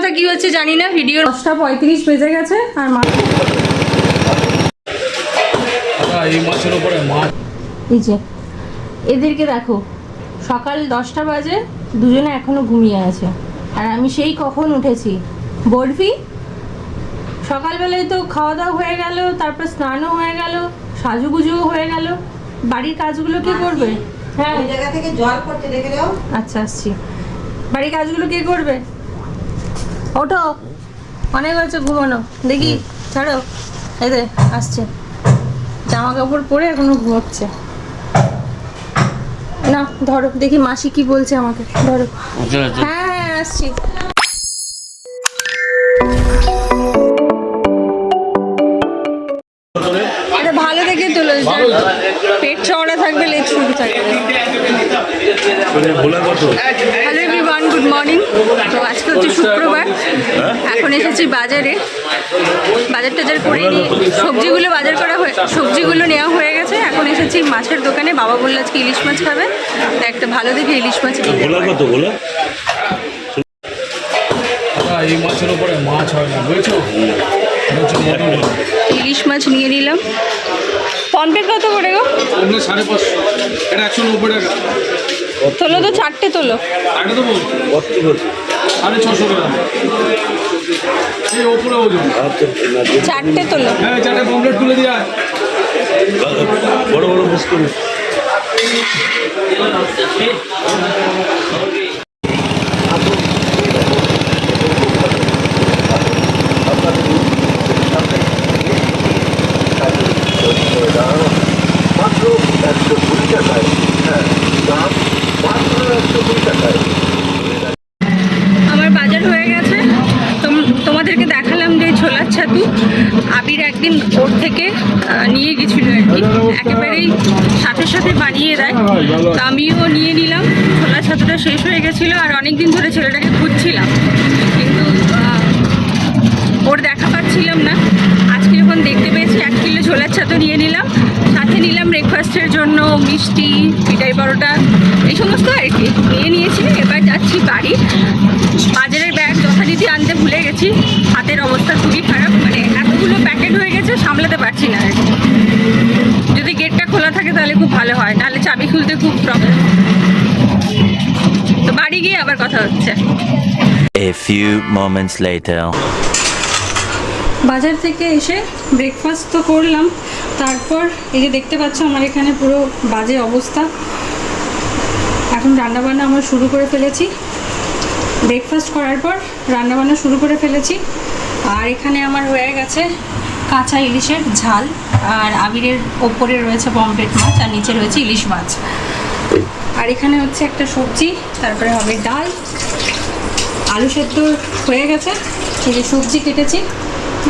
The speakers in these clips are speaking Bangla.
কোথায় কি হচ্ছে জানি না। ভিডিও 10:35 বেজে গেছে আর মাছ এই মাছের উপরে মাছ। এই যে এদেরকে দেখো, সকাল 10টা বাজে, দুজনে এখনো ঘুমিয়ে আছে। আর আমি সেই কখন উঠেছি। বরফি সকালবেলায় তো খাওয়া দাওয়া হয়ে গেল, তারপর স্নানও হয়ে গেল, সাজুগুজুও হয়ে গেল। বাড়ির কাজগুলো কে করবে? হ্যাঁ, ওই জায়গা থেকে জল পড়ছে, দেখে দাও। আচ্ছা আসছি। বাড়ির কাজগুলো কে করবে? ওঠো, অনেক হয়েছে ঘুমানো। দেখি ছাড়ো, এই দে আসছে। জামা কাপড় পরে এখনো ঘুমোচ্ছে না। ধরো দেখি মাসি কি বলছে আমাকে, ধরো। হ্যাঁ হ্যাঁ আসছি। ভালো দেখে তোলো, পেট চওড়া থাকবে, লেজ শুরু থাকবে। Hello everyone, good morning. তো আজকে হচ্ছে শুক্রবার। এখন এসেছি বাজারে, বাজার টাজার করে নিয়ে সবজিগুলো বাজার করা হয়ে, সবজিগুলো নেওয়া হয়ে গেছে। এখন এসেছি মাছের দোকানে। বাবা বললো আজকে ইলিশ মাছ খাবে, একটা ভালো দেখে ইলিশ মাছ নিয়ে এই মাছের উপরে মাছ হয় না, বুঝছো? ইলিশ মাছ নিয়ে নিলাম। পম্পলেট কত করে গো? 550, এটা 190 টাকা। তোলো তো, 4টে তোলো। আগে দেবো 650 গ্রাম। এই ওপরে ওজন 4টে তোলো। হ্যাঁ, 4টে পমপ্লেট তুলে দিয়া বড় বড় বিস্কুট। আমার বাজার হয়ে গেছে। তোমাদেরকে দেখালাম যে ছোলার ছাতু আবির একদিন ওর থেকে নিয়ে গেছিল আর কি, একেবারেই সাথে সাথে বানিয়ে দেয়। তো আমিও নিয়ে নিলাম। ছোলার ছাতুটা শেষ হয়ে গেছিলো আর অনেকদিন ধরে ছেলেটাকে খুঁজছিলাম, কিন্তু ওর দেখা পাচ্ছিলাম না। আজকে যখন দেখতে পেয়েছি 1 কিলো ছোলার ছাতু নিয়ে নিলাম। সাথে নিলাম ব্রেকফাস্টের জন্য মিষ্টি, মিঠাই, পরোটা, এই সমস্ত আর কি নিয়ে নিয়েছি। এবার যাচ্ছি বাড়ি। বাজারের ব্যাগ যথারীতি আনতে ভুলে গেছি। হাতের অবস্থা খুবই খারাপ, মানে এতগুলো প্যাকেট হয়ে গেছে, সামলাতে পারছি না আর কি। যদি গেটটা খোলা থাকে তাহলে খুব ভালো হয়, নাহলে চাবি খুলতে খুব প্রবলেম। তো বাড়ি গিয়ে আবার কথা হচ্ছে। A few moments later. বাজার থেকে এসে ব্রেকফাস্ট তো করলাম, তারপর এই যে দেখতে পাচ্ছ আমার এখানে পুরো বাজে অবস্থা। এখন রান্নাবান্না আমার শুরু করে ফেলেছি। ব্রেকফাস্ট করার পর রান্নাবান্না শুরু করে ফেলেছি। আর এখানে আমার হয়ে গেছে কাঁচা ইলিশের ঝাল, আর আবিরের ওপরে রয়েছে পমফ্রেট মাছ, আর নিচে রয়েছে ইলিশ মাছ। আর এখানে হচ্ছে একটা সবজি, তারপরে হবে ডাল। আলু সেদ্ধ হয়ে গেছে, এই যে সবজি কেটেছি,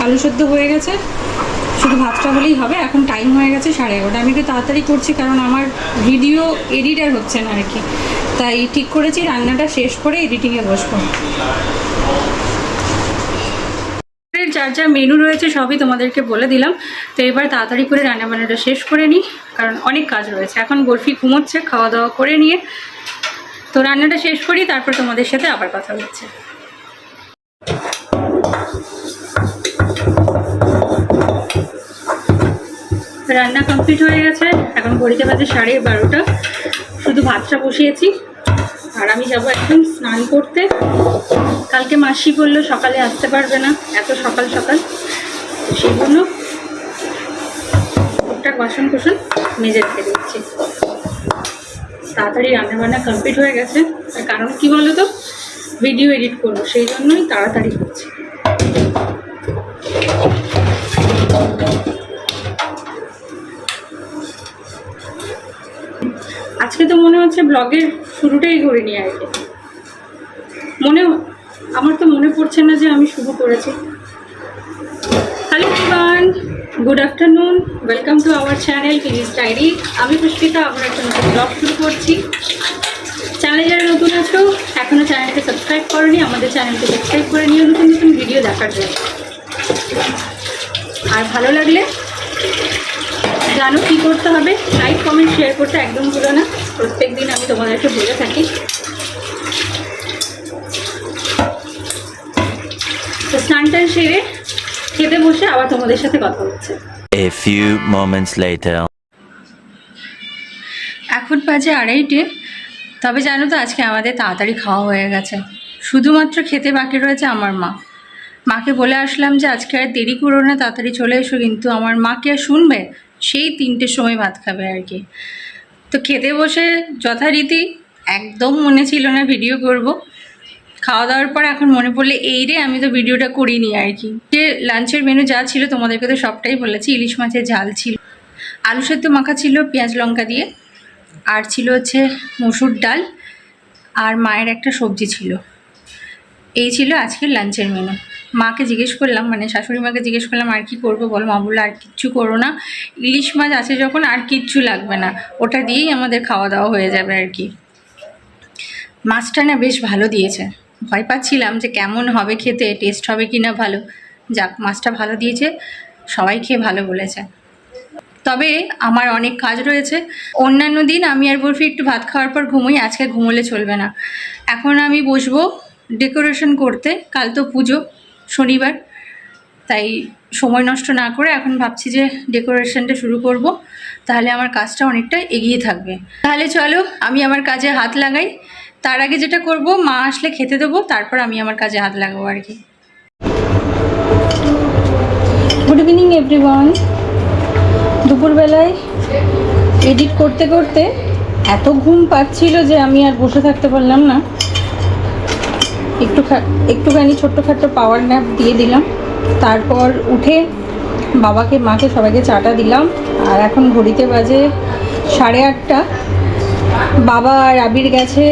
আলু সেদ্ধ হয়ে গেছে, শুধু ভাতটা হলেই হবে। এখন টাইম হয়ে গেছে 11:30। আমি একটু তাড়াতাড়ি করছি কারণ আমার ভিডিও এডিট আর হচ্ছে না আর কি, তাই ঠিক করেছি রান্নাটা শেষ করে এডিটিংয়ে বসবো। যার যা মেনু রয়েছে সবই তোমাদেরকে বলে দিলাম। তো এবার তাড়াতাড়ি করে রান্নাবান্নাটা শেষ করে নিই, কারণ অনেক কাজ রয়েছে। এখন বরফি ঘুমোচ্ছে, খাওয়া দাওয়া করে নিয়ে তো রান্নাটা শেষ করি, তারপর তোমাদের সাথে আবার কথা হচ্ছে। রান্না কমপ্লিট হয়ে গেছে। এখন ঘড়িতে বাজে 12:30। শুধু ভাতটা বসিয়েছি আর আমি যাবো একদম স্নান করতে। কালকে মাসি বললো সকালে আসতে পারবে না, এত সকাল সকাল, সেই জন্য টুকটাক বাসন কোসন মেজে রেখে দিচ্ছি। তাড়াতাড়ি রান্নাবান্না কমপ্লিট হয়ে গেছে, কারণ কি বলো তো, ভিডিও এডিট করবো, সেই জন্যই তাড়াতাড়ি করছি। আজকে তো মনে হচ্ছে ব্লগের শুরুটাই করিনি আর কি। আমার তো মনে পড়ছে না যে আমি শুরু করেছি। Hello everyone, good afternoon, welcome to our channel পিলিস ডায়েরি। আমি পুষ্পিতা, আমরা একটা নতুন ব্লগ শুরু করছি। চ্যানেলে যারা নতুন আছো, এখনও চ্যানেলকে সাবস্ক্রাইব করোনি, আমাদের চ্যানেলকে সাবস্ক্রাইব করে নিও নতুন নতুন ভিডিও দেখার জন্য। আর ভালো লাগলে জানো কী করতে হবে, লাইক কমেন্ট শেয়ার করতে একদম ভুলো না। প্রত্যেক দিন আমি তোমাদেরকে বলে থাকি। স্নান টান সেরে খেতে বসে আবার তোমাদের সাথে কথা হচ্ছে। A few moments later. এখন বাজে 2:30। তবে জানো তো আজকে আমাদের তাড়াতাড়ি খাওয়া হয়ে গেছে, শুধুমাত্র খেতে বাকি রয়েছে আমার মাকে বলে আসলাম যে আজকে আর দেরি করো না, তাড়াতাড়ি চলে এসো, কিন্তু আমার মা কি আর শুনবে, সেই 3টের সময় ভাত খাবে আর কি। তো খেতে বসে যথারীতি একদম মনে ছিল না ভিডিও করব, খাওয়া দাওয়ার পর এখন মনে পড়লে এই রে আমি তো ভিডিওটা করিনি আর কি। যে লাঞ্চের মেনু যা ছিল তোমাদেরকে তো সবটাই বলেছি। ইলিশ মাছের ঝাল ছিল, আলু সেদ্ধ মাখা ছিল পেঁয়াজ লঙ্কা দিয়ে, আর ছিল হচ্ছে মসুর ডাল, আর মায়ের একটা সবজি ছিল। এই ছিল আজকের লাঞ্চের মেনু। মাকে জিজ্ঞেস করলাম, মানে শাশুড়ি মাকে জিজ্ঞেস করলাম আর কি করবো বলো। মা বললো আর কিচ্ছু করো না, ইলিশ মাছ আছে যখন আর কিচ্ছু লাগবে না, ওটা দিয়েই আমাদের খাওয়া দাওয়া হয়ে যাবে আর কি। মাছটা না বেশ ভালো দিয়েছে, ভয় পাচ্ছিলাম যে কেমন হবে খেতে, টেস্ট হবে কি না ভালো। যাক, মাছটা ভালো দিয়েছে, সবাই খেয়ে ভালো বলেছে। তবে আমার অনেক কাজ রয়েছে। অন্যান্য দিন আমি আর বরফি একটু ভাত খাওয়ার পর ঘুমোই, আজকে ঘুমোলে চলবে না। এখন আমি বসবো ডেকোরেশন করতে, কাল তো পুজো শনিবার, তাই সময় নষ্ট না করে এখন ভাবছি যে ডেকোরেশনটা শুরু করব, তাহলে আমার কাজটা অনেকটা এগিয়ে থাকবে। তাহলে চলো আমি আমার কাজে হাত লাগাই। তার আগে যেটা করব, মা আসলে খেতে দেবো, তারপর আমি আমার কাজে হাত লাগাবো আর কি। Good evening everyone. দুপুরবেলায় এডিট করতে করতে এত ঘুম পাচ্ছিল যে আমি আর বসে থাকতে পারলাম না, একটুখানি ছোট্টখাট্টো পাওয়ার ন্যাপ দিয়ে দিলাম। তারপর উঠে বাবাকে মাকে সবাইকে চাটা দিলাম। আর এখন ঘড়িতে বাজে 8:30। বাবা আর আবির গেছে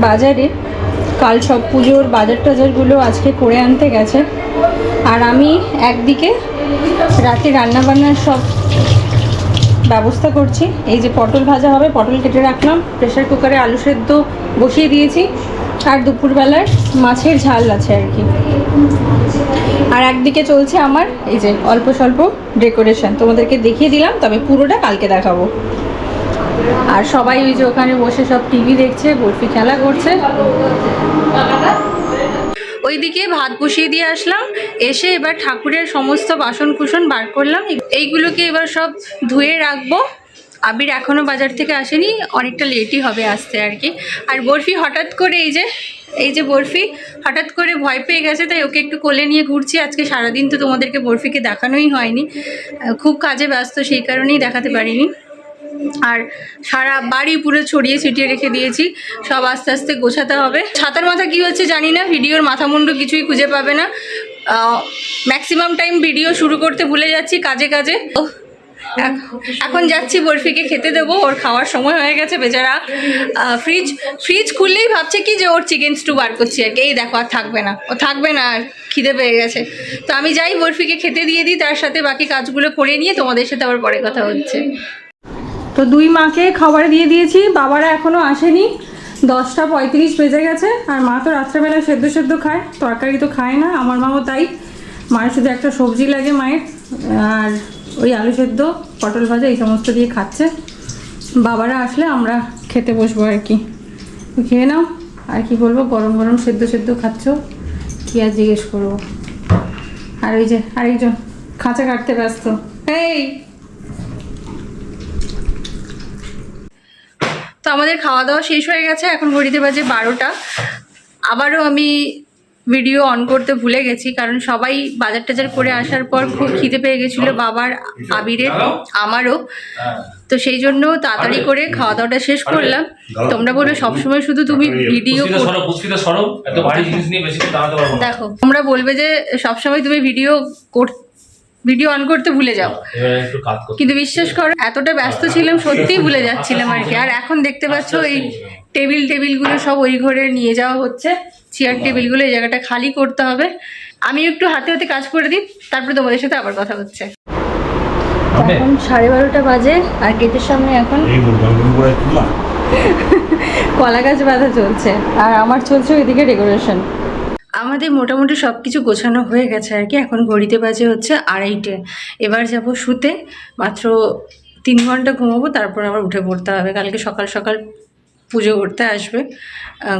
বাজারে, কাল সব পুজোর বাজার টাজারগুলো আজকে করে আনতে গেছে। আর আমি একদিকে রাতে রান্নাবান্নার সব ব্যবস্থা করছি। এই যে পটল ভাজা হবে, পটল কেটে রাখলাম, প্রেসার কুকারে আলু সেদ্ধ বসিয়ে দিয়েছি, আর দুপুরবেলার মাছের ঝাল আছে আর কি। আর একদিকে চলছে আমার এই যে অল্প স্বল্প ডেকোরেশন, তোমাদেরকে দেখিয়ে দিলাম, তবে পুরোটা কালকে দেখাবো। আর সবাই ওই যে ওখানে বসে সব টিভি দেখছে, বরফি খেলা করছে। ওইদিকে ভাত বসিয়ে দিয়ে আসলাম, এসে এবার ঠাকুরের সমস্ত বাসন কুসন বার করলাম, এইগুলোকে এবার সব ধুয়ে রাখবো। আবির এখনও বাজার থেকে আসেনি, অনেকটা লেটই হবে আসতে আর কি। আর বরফি হঠাৎ করে এই যে বরফি হঠাৎ করে ভয় পেয়ে গেছে, তাই ওকে একটু কোলে নিয়ে ঘুরছি। আজকে সারাদিন তো তোমাদেরকে বরফিকে দেখানোই হয়নি, খুব কাজে ব্যস্ত, সেই কারণেই দেখাতে পারিনি। আর সারা বাড়ি পুরো ছড়িয়ে ছিটিয়ে রেখে দিয়েছি, সব আস্তে আস্তে গোছাতে হবে। ছাতার মাথা কী হচ্ছে জানি না, ভিডিওর মাথা মুন্ডু কিছুই খুঁজে পাবে না। ম্যাক্সিমাম টাইম ভিডিও শুরু করতে ভুলে যাচ্ছি কাজে কাজে। এখন যাচ্ছি বরফিকে খেতে দেবো, ওর খাওয়ার সময় হয়ে গেছে বেচারা। ফ্রিজ খুললেই ভাবছে কি যে ওর চিকেন স্টু বার করছি আর কি। এই দেখো, আর থাকবে না, ও থাকবে না, আর খিদে পেয়ে গেছে। তো আমি যাই বরফিকে খেতে দিয়ে দিই, তার সাথে বাকি কাজগুলো করে নিয়ে তোমাদের সাথে আবার পরে কথা হচ্ছে। তো দুই মাকে খাবার দিয়ে দিয়েছি, বাবারা এখনও আসেনি, 10:35 বেজে গেছে। আর মা তো রাত্রেবেলা সেদ্ধ খায়, তরকারি তো খায় না, আমার মাও তাই। মায়ের শুধু একটা সবজি লাগে মায়ের, আর ওই আলু সেদ্ধ পটল ভাজা এই সমস্ত দিয়ে খাচ্ছে। বাবারা আসলে আমরা খেতে বসবো আর কি। খেয়ে নাও, আর কি বলবো, গরম গরম সেদ্ধ খাচ্ছ, কি আর জিজ্ঞেস করবো। আর ওই যে আরেকজন খাঁচা কাটতে ব্যস্ত। এই তো আমাদের খাওয়া দাওয়া শেষ হয়ে গেছে, এখন ঘড়িতে বাজে 12টা। আবারও আমি ভিডিও অন করতে ভুলে গেছি, কারণ সবাই বাজার টাজার করে আসার পর খুব খিদে পেয়ে গেছিলো, বাবার, আবিরের, আমারও। তো সেই জন্য তাড়াতাড়ি করে খাওয়া দাওয়াটা শেষ করলাম। তোমরা বলো সবসময় শুধু তুমি ভিডিও দেখো, তোমরা বলবে যে সবসময় তুমি ভিডিও অন করতে ভুলে যাও, কিন্তু বিশ্বাস করো এতটা ব্যস্ত ছিলাম সত্যিই ভুলে যাচ্ছিলাম আর কি। আর এখন দেখতে পাচ্ছ এই টেবিলগুলো সব ওই ঘরে নিয়ে যাওয়া হচ্ছে, চেয়ার টেবিলগুলো এই জায়গাটা খালি করতে হবে। আমি একটু হাতে হাতে কাজ করে দিই, তারপরে তোমাদের সাথে আবার কথা হচ্ছে। এখন 12:30 বাজে, আর গেটের সামনে এখন কলা গাছ বাঁধা চলছে, আর আমার চলছে ওইদিকে ডেকোরেশন। আমাদের মোটামুটি সব কিছু গোছানো হয়ে গেছে আর কি। এখন ঘড়িতে বাজে হচ্ছে 2:30। এবার যাব শুতে, মাত্র 3 ঘন্টা ঘুমাবো, তারপর আবার উঠে পড়তে হবে। কালকে সকাল সকাল পুজো করতে আসবে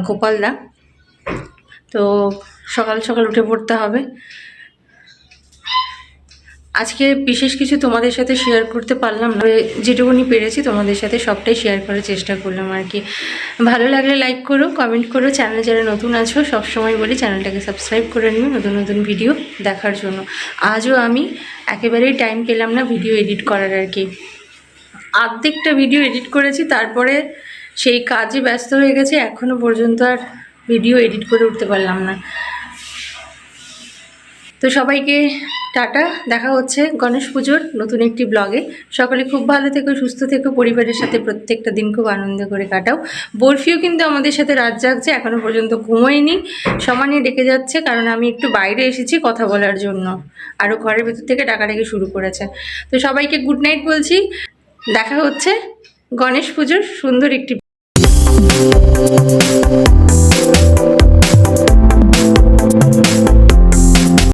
গোপালদা, তো সকাল সকাল উঠে পড়তে হবে। আজকে বিশেষ কিছু তোমাদের সাথে শেয়ার করতে পারলাম না, যেটুকুনি পেরেছি তোমাদের সাথে সবটাই শেয়ার করার চেষ্টা করলাম আর কি। ভালো লাগলে লাইক করো, কমেন্ট করো, চ্যানেলে যারা নতুন আছো সবসময় বলি চ্যানেলটাকে সাবস্ক্রাইব করে নিও নতুন নতুন ভিডিও দেখার জন্য। আজও আমি একেবারেই টাইম পেলাম না ভিডিও এডিট করার আর কি। অর্ধেকটা ভিডিও এডিট করেছি, তারপরে সেই কাজে ব্যস্ত হয়ে গেছে, এখনও পর্যন্ত আর ভিডিও এডিট করে উঠতে পারলাম না। তো সবাইকে টাটা, দেখা হচ্ছে গণেশ পুজোর নতুন একটি ব্লগে। সকলে খুব ভালো থেকো, সুস্থ থেকো, পরিবারের সাথে প্রত্যেকটা দিন খুব আনন্দ করে কাটাও। বরফিও কিন্তু আমাদের সাথে রাত জাগছে, এখনও পর্যন্ত ঘুমোয়নি, সমানে ডেকে যাচ্ছে, কারণ আমি একটু বাইরে এসেছি কথা বলার জন্য, আরও ঘরের ভেতর থেকে ডাকাডাকি শুরু করেছে। তো সবাইকে গুড নাইট বলছি, দেখা হচ্ছে গণেশ পুজোর সুন্দর একটি